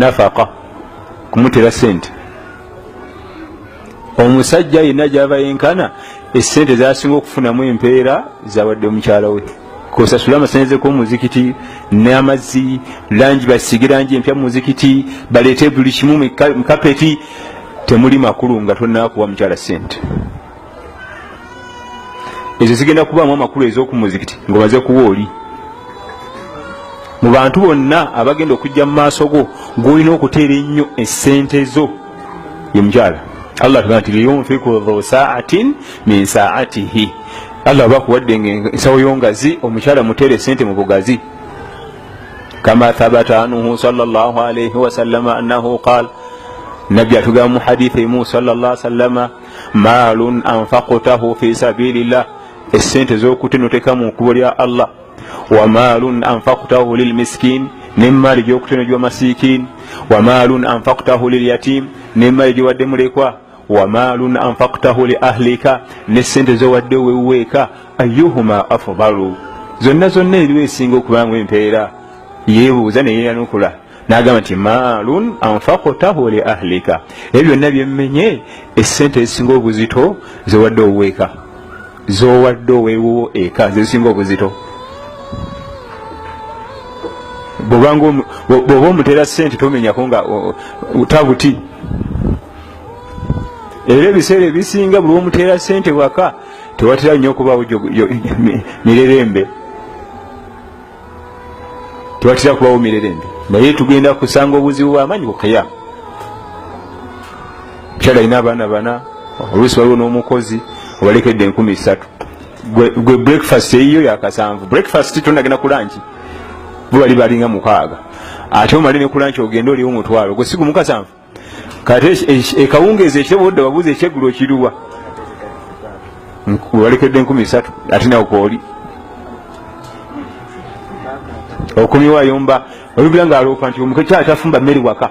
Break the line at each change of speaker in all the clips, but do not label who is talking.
nafaka kumutera sente. Omusajja yenna gyava yenkana essente zasinga okufunamu empeera zawadde omukyala we, kusasula amasanyalaze g'omuzikiti n'amazzi, langi basige langi empya mu muzikiti, baleete buli kimu mu kapeti. Temuli makulu nga tonnakuwa mukyala sente. Ezo zigenda kubaamu amakulu ez'oku muzikiti ng'omaze kuwa oli. Mu bantu bonna abagenda okujja mu maaso go gw'olina okuteera ennyo essente zo ye mukyala. Allah tugamba nti liyunfiku dhu sa'atin min sa'atihi. Allah bakuwadde ensawo y'ongazi, omukyala muteere essente mu bugazi. Kama thabata anhu sallallahu alayhi wa sallama annahu qaala, nabbi atugamba mu hadithi emu sallallahu alayhi wa sallama, maalun anfaqtahu fi sabilillah, essente z'okutenoteeka mu kkubo lya Allah. Wa maalun anfaqtahu lil miskin, n'emmaali gy'okuteno gy'omasikin. Wa maalun anfaqtahu lil yatim, n'emmaali gy'owadde mulekwa. Wa maalun anfaqtahu li ahlika, n'essente z'owadde weweeka. Ayyuhuma afdalu, zonna zonna eriwo esinga okubamu empeera. Yeebuuza ne yeeyanukula n'agamba nti maalun anfaqtahu li ahlika, ebyo byonna byemmenye essente ezisinga obuzito z'owadde oweeka, z'owadde oweewo eka zisinga obuzito. Bw'oba omuteera ssente tomenyako nga tabuti. Era ebiseera ebisinga buli omuteera ssente waka tewatera nnyo okubaawo mirerembe, tewatera kubaawo mirerembe. Naye tugenda kusanga obuzibu bw'amaanyi bukaya. Mukyala alina abaana bana, oluusi waliwo n'omukozi obalekedde 3,000. Gwe breakfast eyiyo yakasanvu. Breakfast tonagenda ku lanchi bo bali balinga 6, ate omale ne ku lanchi ogenda oliwo 1,000, gwe si gumu 7. Kate ekawungeezi ekitabo odda babuuza ekyeggulo kiruwa, obalekedde 3,000 ate nawe kooli okumye wayomba. Olubira nga aloopa nti omukyala tafumba mmere waka,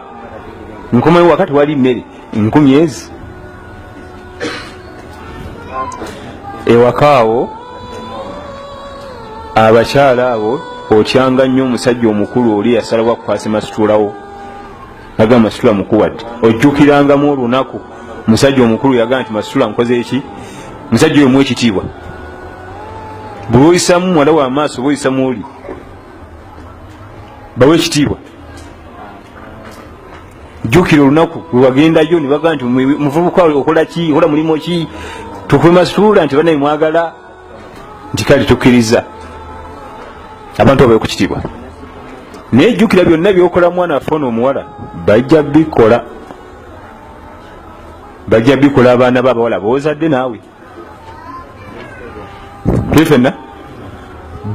nkomayo waka tewali mmere 10,000. Ewaka awo abakyala abo otyanga nnyo omusajja omukulu oli yasalawo kukwasa masitulawo, agamba masitula mukuwadde. Ojjukirangamu olunaku musajja omukulu yagamba nti masitula nkoze eki, musajja oyo mu ekitiibwa. Bwe oyisamu muwala wa maaso oba oyisamu oli bawe ekitiibwa. Jjukira olunaku lwe wagendayo ne bagamba nti muvubuka okola ki, okola mulimu ki, tukuwe masitula nti banaye mwagala, nti kale tukkiriza abantu babawe ku kitiibwa. Naye jjukira byonna byokola mwana waffe n'omuwala bajja bikola, bajja bikola abaana b'abawala bozadde naawe, twefenna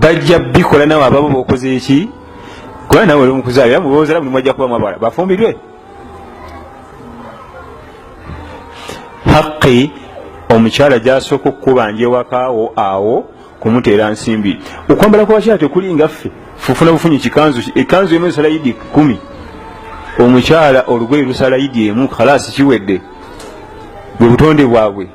bajja bikola naawe ababo bokoze eki, kuba naawe oli mukuzaala era muboozala mulimu ajja kubamu abawala bafumbirwe. Haqqi omukyala gy'asooka okukubanja ewakaawo awo kumuteera nsimbi. Okwambala kw'abakyala tekuli ngaffe, fufuna bufunyi kikanzu, ekanzu emu esala yidi 10, omukyala olugoye lusala yidi emu, khalaasi kiwedde. Bwe butonde bwabwe.